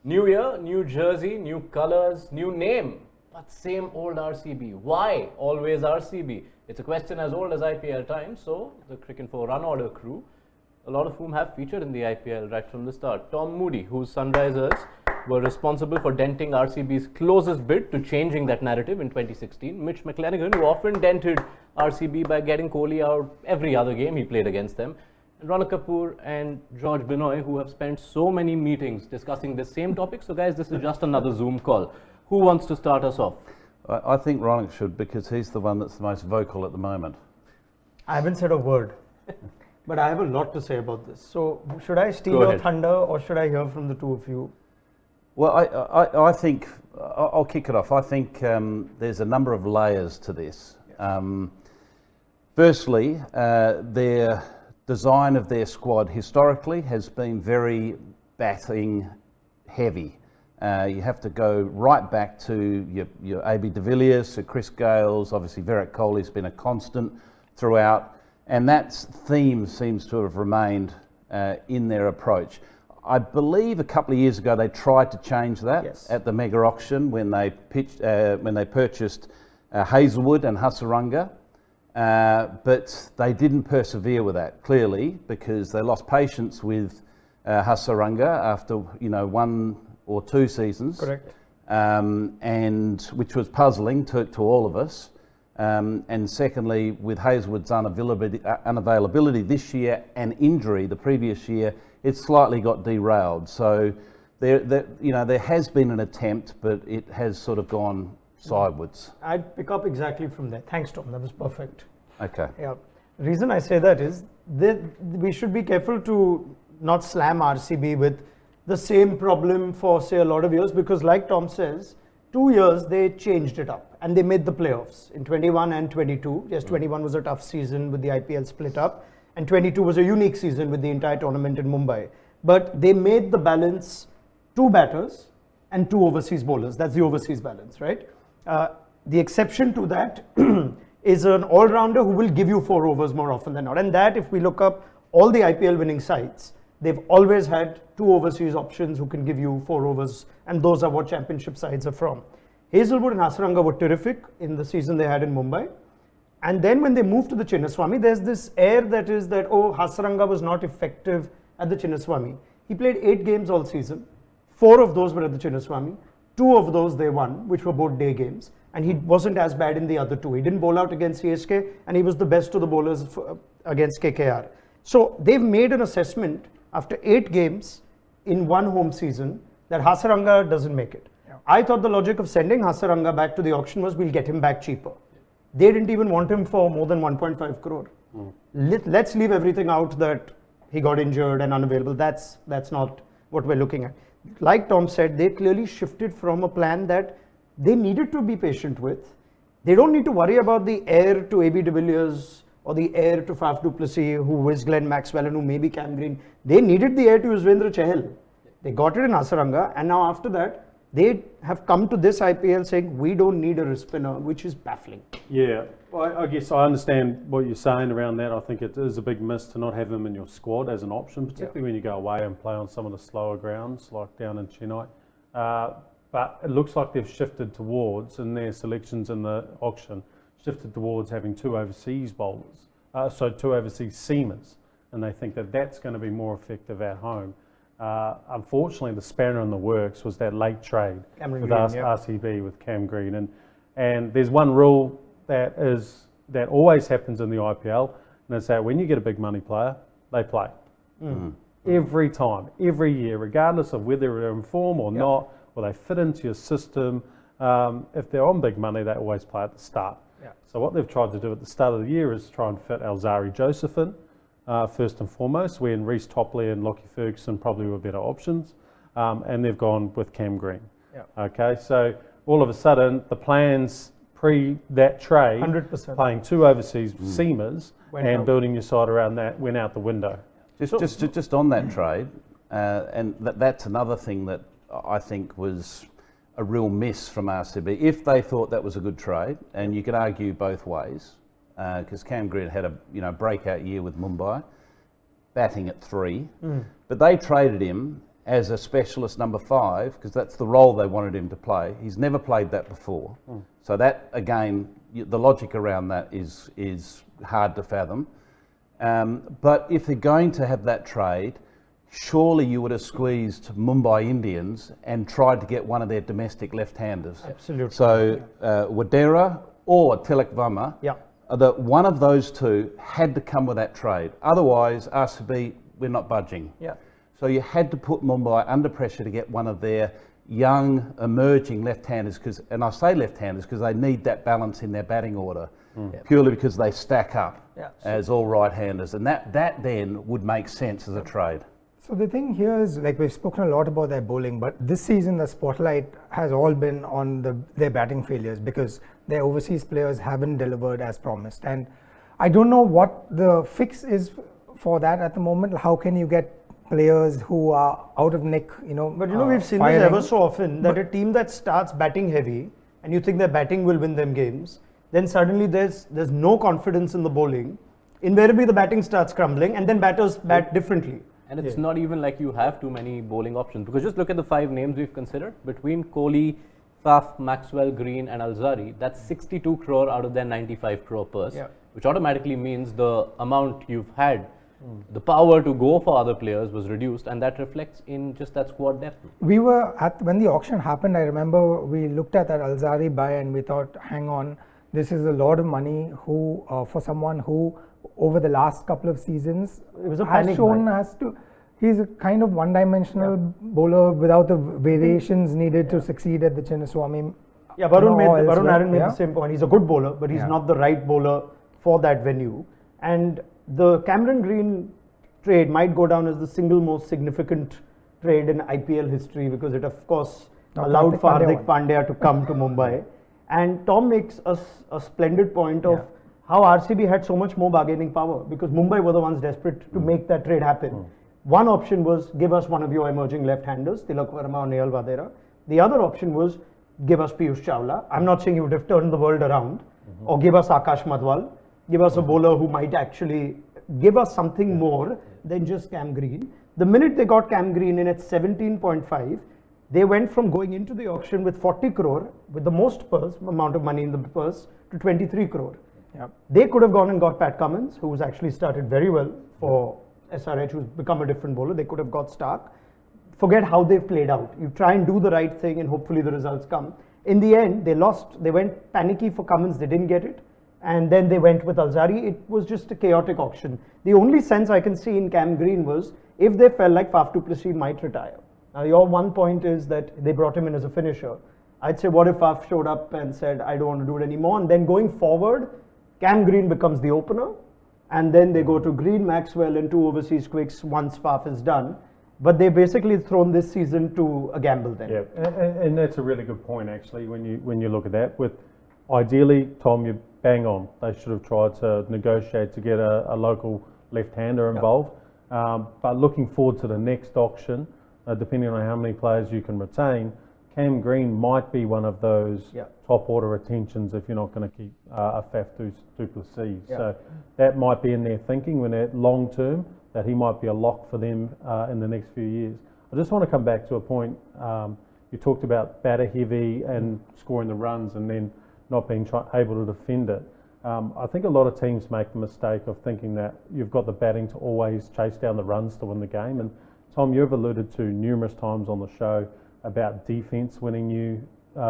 New year, new jersey, new colours, new name, but same old RCB. Why always RCB? It's a question as old as IPL times, so the Cricinfo Runorder crew, a lot of whom have featured in the IPL right from the start. Tom Moody, whose Sunrisers were responsible for denting RCB's closest bid to changing that narrative in 2016. Mitch McClenaghan, who often dented RCB by getting Kohli out every other game he played against them. Ronak Kapoor and George Binoy, who have spent so many meetings discussing this same topic. So guys, this is just another Zoom call. Who wants to start us off? I think Ronak should, because he's the one that's the most vocal at the moment. I haven't said a word, but I have a lot to say about this. So should I steal your thunder, or should I hear from the two of you? Well, I think, I'll kick it off. I think there's a number of layers to this. Yes. Firstly, their design of their squad historically has been very batting heavy. You have to go right back to your AB de Villiers, Sir Chris Gales, obviously Virat Kohli's been a constant throughout, and that theme seems to have remained in their approach. I believe a couple of years ago they tried to change that at the mega auction when they purchased Hazelwood and Hasaranga. But they didn't persevere with that, clearly, because they lost patience with Hasaranga after 1 or 2 seasons. Correct. And which was puzzling to all of us. And secondly, with Hazelwood's unavailability this year and injury the previous year, it slightly got derailed. So there has been an attempt, but it has sort of gone sideways. I'd pick up exactly from there. Thanks, Tom. That was perfect. Okay. Yeah. The reason I say that is that we should be careful to not slam RCB with the same problem for, say, a lot of years, because like Tom says, 2 years they changed it up and they made the playoffs in 21 and 22. Yes, 21 was a tough season with the IPL split up, and 22 was a unique season with the entire tournament in Mumbai. But they made the balance 2 batters and 2 overseas bowlers. That's the overseas balance, right? The exception to that is an all-rounder who will give you 4 overs more often than not. And that, if we look up all the IPL winning sides, they've always had 2 overseas options who can give you 4 overs, and those are what championship sides are from. Hazelwood and Hasaranga were terrific in the season they had in Mumbai. And then when they moved to the Chinnaswamy, there's this air that is that, oh, Hasaranga was not effective at the Chinnaswamy. He played 8 games all season. 4 of those were at the Chinnaswamy. 2 of those they won, which were both day games, and he wasn't as bad in the other 2. He didn't bowl out against CSK, and he was the best of the bowlers against KKR. So they've made an assessment after 8 games in 1 home season that Hasaranga doesn't make it. Yeah. I thought the logic of sending Hasaranga back to the auction was we'll get him back cheaper. They didn't even want him for more than 1.5 crore. Let's leave everything out that he got injured and unavailable. That's not what we're looking at. Like Tom said, they clearly shifted from a plan that they needed to be patient with. They don't need to worry about the heir to AB de Villiers or the heir to Faf du Plessis, who is Glenn Maxwell and who may be Cam Green. They needed the heir to Yuzvendra Chahal. They got it in Hasaranga, and now after that, they have come to this IPL saying, we don't need a wrist spinner, which is baffling. Yeah, I guess I understand what you're saying around that. I think it is a big miss to not have him in your squad as an option, particularly when you go away and play on some of the slower grounds, like down in Chennai. But it looks like they've shifted towards, in their selections in the auction, shifted towards having 2 overseas bowlers, 2 overseas seamers, and they think that that's going to be more effective at home. Unfortunately, the spanner in the works was that late trade with RCB with Cam Green, and there's one rule that always happens in the IPL, and it's that when you get a big money player, they play. Every time, every year, regardless of whether they're in form or not, or they fit into your system. If they're on big money, they always play at the start. So what they've tried to do at the start of the year is try and fit Alzari Joseph in, first and foremost, when Reece Topley and Lockie Ferguson probably were better options, and they've gone with Cam Green. Okay, so all of a sudden, the plans pre that trade, 100%. Playing 2 overseas seamers and building your side around that went out the window. Just on that trade, and that's another thing that I think was a real miss from RCB. If they thought that was a good trade, and you could argue both ways, because Cam Green had a breakout year with Mumbai, batting at 3, but they traded him as a specialist number 5, because that's the role they wanted him to play. He's never played that before. So that, again, the logic around that is hard to fathom. But if they're going to have that trade, surely you would have squeezed Mumbai Indians and tried to get one of their domestic left-handers. Absolutely. So Wadera or Tilak Varma, one of those two had to come with that trade. Otherwise, RCB, we're not budging. Yeah. So you had to put Mumbai under pressure to get one of their young, emerging left-handers, and I say left-handers because they need that balance in their batting order, purely because they stack up as all right-handers, and that then would make sense as a trade. So the thing here is, like, we've spoken a lot about their bowling, but this season the spotlight has all been on their batting failures because their overseas players haven't delivered as promised. And I don't know what the fix is for that at the moment. How can you get players who are out of nick, But we've seen firing. this ever so often, that a team that starts batting heavy and you think their batting will win them games, then suddenly there's no confidence in the bowling. Invariably the batting starts crumbling and then batters bat differently. And it's not even like you have too many bowling options, because just look at the 5 names we've considered. Between Kohli, Faf, Maxwell, Green and Alzari, that's 62 crore out of their 95 crore purse, which automatically means the amount you've had, the power to go for other players was reduced, and that reflects in just that squad depth. We were when the auction happened, I remember we looked at that Alzari buy and we thought, hang on, this is a lot of money for someone who over the last couple of seasons It was a has panic shown buy. he's a kind of one-dimensional bowler without the variations needed to succeed at the Chinnaswamy. Varun Aaron made the same point. He's a good bowler, but he's not the right bowler for that venue. And the Cameron Green trade might go down as the single most significant trade in IPL history, because it, of course, allowed Hardik Pandya to come to Mumbai. And Tom makes a splendid point of how RCB had so much more bargaining power, because Mumbai were the ones desperate to make that trade happen. One option was, give us one of your emerging left-handers, Tilak Varma or Nehal Vadera. The other option was, give us Piyush Chawla. I'm not saying he would have turned the world around. Or give us Akash Madhwal. Give us a bowler who might actually give us something more than just Cam Green. The minute they got Cam Green in at 17.5, they went from going into the auction with 40 crore, with the most amount of money in the purse, to 23 crore. They could have gone and got Pat Cummins, who's actually started very well for SRH, who's become a different bowler. They could have got Stark. Forget how they've played out. You try and do the right thing and hopefully the results come. In the end, they lost. They went panicky for Cummins. They didn't get it. And then they went with Alzari. It was just a chaotic auction. The only sense I can see in Cam Green was if they felt like Faf du Plessis might retire. Now, your one point is that they brought him in as a finisher. I'd say, what if Faf showed up and said, I don't want to do it anymore? And then going forward, Cam Green becomes the opener. And then they go to Green, Maxwell and 2 overseas quicks once Faf is done. But they basically thrown this season to a gamble then. Yeah, and that's a really good point actually when you look at that. With ideally, Tom, you bang on. They should have tried to negotiate to get a local left-hander involved. But looking forward to the next auction, depending on how many players you can retain, Cam Green might be one of those top order retentions if you're not going to keep a Faf du Plessis. So that might be in their thinking when they're long term, that he might be a lock for them in the next few years. I just want to come back to a point. You talked about batter heavy and scoring the runs and then not being able to defend it. I think a lot of teams make the mistake of thinking that you've got the batting to always chase down the runs to win the game. And Tom, you've alluded to numerous times on the show about defence winning you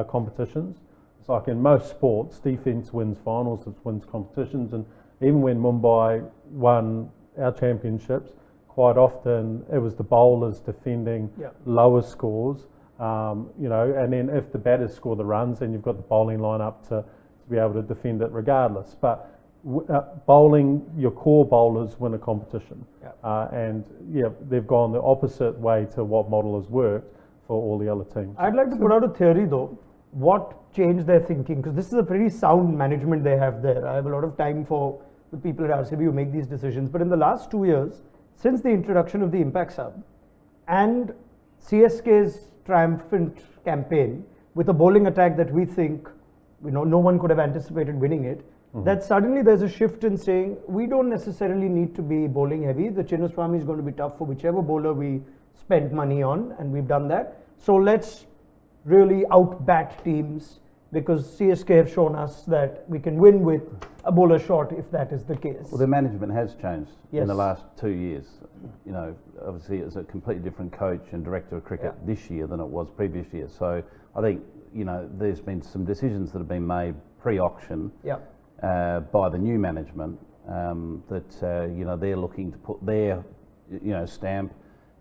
competitions. It's like in most sports, defence wins finals, it wins competitions. And even when Mumbai won our championships, quite often it was the bowlers defending lower scores. And then if the batters score the runs, then you've got the bowling line up to be able to defend it regardless. But bowling, your core bowlers win a competition. They've gone the opposite way to what model has worked for all the other teams. I'd like to put out a theory though, what changed their thinking, because this is a pretty sound management they have there. I have a lot of time for the people at RCB who make these decisions, but in the last 2 years, since the introduction of the Impact Sub and CSK's triumphant campaign with a bowling attack that we think no one could have anticipated winning it, that suddenly there's a shift in saying we don't necessarily need to be bowling heavy. The Chinnaswamy is going to be tough for whichever bowler we spent money on, and we've done that. So let's really outbat teams, because CSK have shown us that we can win with a bowler short if that is the case. Well, the management has changed in Yes. the last 2 years. You know, obviously it's a completely different coach and director of cricket this year than it was previous year. So I think, you know, there's been some decisions that have been made pre-auction Yeah. by the new management that, you know, they're looking to put their, you know, stamp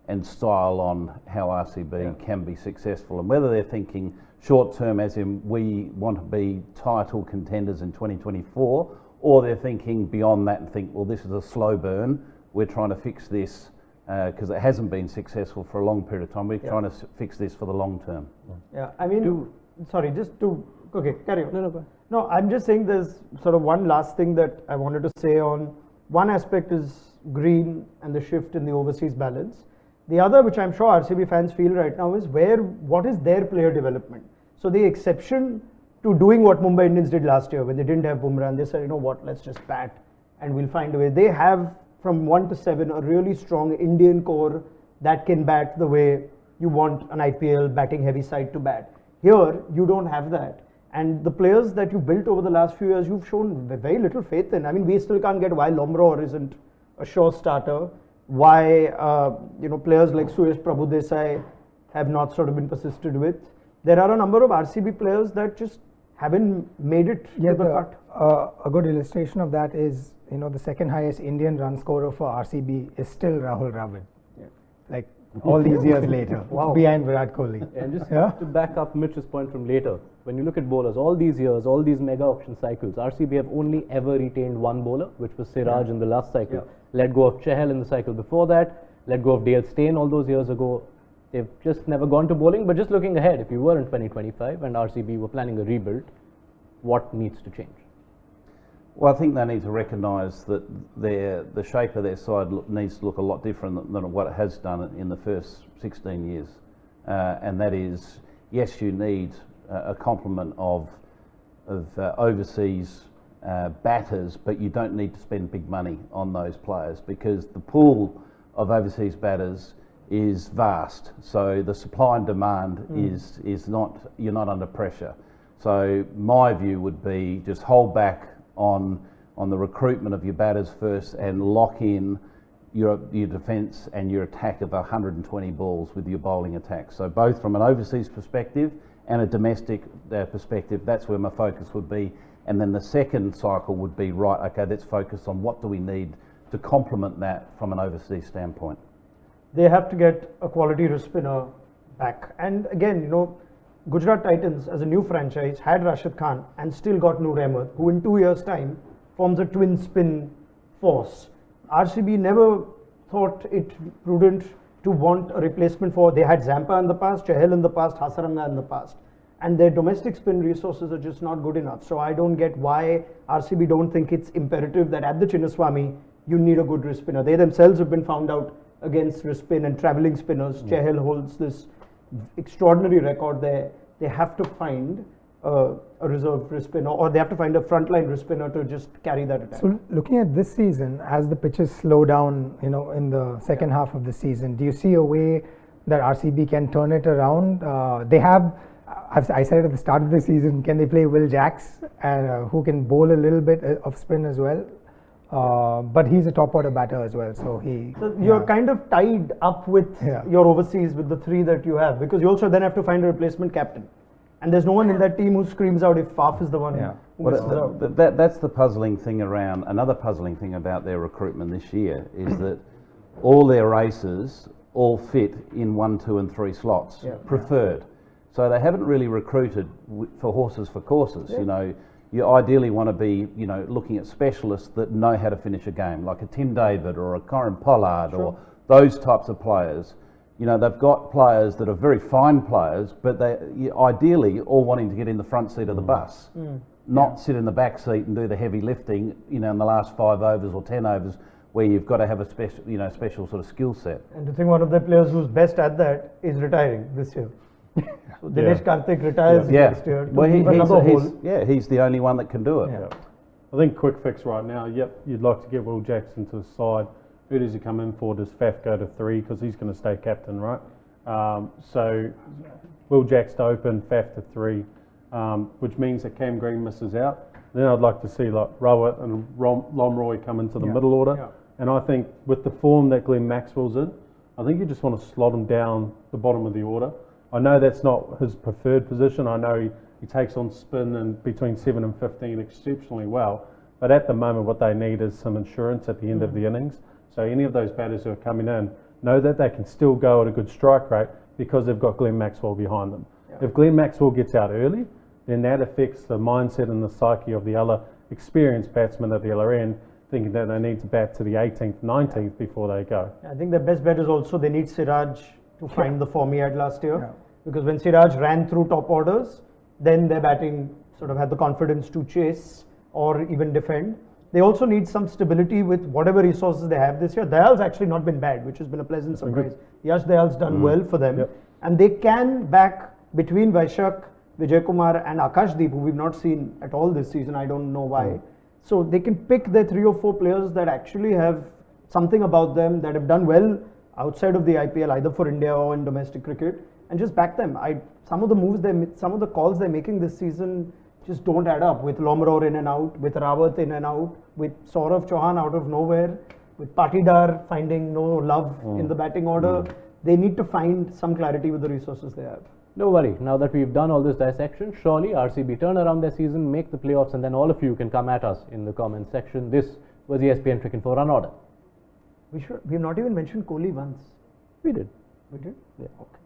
and style on how RCB can be successful, and whether they're thinking short term as in we want to be title contenders in 2024, or they're thinking beyond that and think, well, this is a slow burn, we're trying to fix this because it hasn't been successful for a long period of time, we're trying to fix this for the long term. Yeah, I mean, sorry, just to, okay, carry on. No, go ahead. No, I'm just saying there's sort of one last thing that I wanted to say on. One aspect is green and the shift in the overseas balance. The other, which I'm sure RCB fans feel right now, is what is their player development? So the exception to doing what Mumbai Indians did last year when they didn't have Bumrah, and they said, you know what, let's just bat and we'll find a way. They have from 1 to 7 a really strong Indian core that can bat the way you want an IPL batting heavy side to bat. Here, you don't have that. And the players that you built over the last few years, you've shown very little faith in. I mean, we still can't get why Lomror isn't a sure starter, why you know, players like Suyash Prabhudesai have not sort of been persisted with. There are a number of RCB players that just haven't made it to the cut. A good illustration of that is, you know, the second highest Indian run scorer for RCB is still Rahul Dravid. Like all these years later, behind Virat Kohli. And just to back up Mitch's point from later, when you look at bowlers, all these years, all these mega auction cycles, RCB have only ever retained one bowler, which was Siraj in the last cycle. Let go of Chahal in the cycle before that, let go of Dale Steyn all those years ago. They've just never gone to bowling. But just looking ahead, if you were in 2025 and RCB were planning a rebuild, what needs to change? Well, I think they need to recognise that the shape of their side needs to look a lot different than what it has done in the first 16 years. And that is, yes, you need a complement of overseas batters, but you don't need to spend big money on those players, because the pool of overseas batters is vast. So the supply and demand is not, you're not under pressure. So my view would be just hold back on the recruitment of your batters first and lock in your defence and your attack of 120 balls with your bowling attack. So both from an overseas perspective and a domestic perspective, that's where my focus would be. And then the second cycle would be, right, okay, let's focus on what do we need to complement that from an overseas standpoint. They have to get a quality wrist spinner back. And again, you know, Gujarat Titans as a new franchise had Rashid Khan and still got Noor Ahmed, who in 2 years' time forms a twin spin force. RCB never thought it prudent to want a replacement for, they had Zampa in the past, Chahal in the past, Hasaranga in the past. And their domestic spin resources are just not good enough. So I don't get why RCB don't think it's imperative that at the Chinnaswamy, you need a good wrist spinner. They themselves have been found out against wrist spin and travelling spinners. Chahal holds this extraordinary record there. They have to find a reserve wrist spinner, or they have to find a frontline wrist spinner to just carry that attack. So looking at this season, as the pitches slow down, you know, in the second half of the season, do you see a way that RCB can turn it around? They have, I said at the start of the season, can they play Will Jacks, who can bowl a little bit of spin as well? But he's a top order batter as well, so you're kind of tied up with your overseas with the three that you have, because you also then have to find a replacement captain, and there's no one in that team who screams out if Faf is the one who misses out. That's the puzzling thing around. Another puzzling thing about their recruitment this year is that all their races all fit in 1, 2 and 3 slots, preferred. So they haven't really recruited for horses for courses. You know, you ideally want to be, you know, looking at specialists that know how to finish a game, like a Tim David or a Corin Pollard or those types of players. You know, they've got players that are very fine players, but they ideally all wanting to get in the front seat of the bus, not sit in the back seat and do the heavy lifting, you know, in the last 5 overs or 10 overs, where you've got to have a special, you know, special sort of skill set. And I think one of the players who's best at that is retiring this year. So Dinesh Karthik retires next year. Well, he's the only one that can do it. I think quick fix right now, you'd like to get Will Jackson to the side. who does he come in for? Does Faf go to 3 because he's going to stay captain, right? So Will Jacks to open, Faf to 3, which means that Cam Green misses out. Then I'd like to see like Rowett and Lomroy come into the middle order. Yeah. And I think with the form that Glenn Maxwell's in, I think you just want to slot him down the bottom of the order. I know that's not his preferred position. I know he takes on spin and between 7 and 15 exceptionally well. But at the moment, what they need is some insurance at the end of the innings. So any of those batters who are coming in know that they can still go at a good strike rate because they've got Glenn Maxwell behind them. Yeah. If Glenn Maxwell gets out early, then that affects the mindset and the psyche of the other experienced batsmen at the other end, thinking that they need to bat to the 18th, 19th before they go. I think the best bet is also they need Siraj to find the form he had last year. Because when Siraj ran through top orders, then their batting sort of had the confidence to chase or even defend. They also need some stability with whatever resources they have this year. Dayal's actually not been bad, which has been a pleasant surprise. Yash Dayal's done well for them. And they can back between Vaishak, Vijay Kumar and Akashdeep, who we've not seen at all this season. I don't know why. So they can pick their 3 or 4 players that actually have something about them, that have done well outside of the IPL, either for India or in domestic cricket, and just back them. Some of the moves some of the calls they're making this season just don't add up. With Lomroy in and out, with Rawat in and out, with Saurav Chauhan out of nowhere, with Patidar finding no love in the batting order. They need to find some clarity with the resources they have. Don't worry, now that we've done all this dissection, surely RCB turn around their season, make the playoffs, and then all of you can come at us in the comment section. This was ESPN Cricinfo Run Order. We've not even mentioned Kohli once. We did. We did? Yeah. Okay.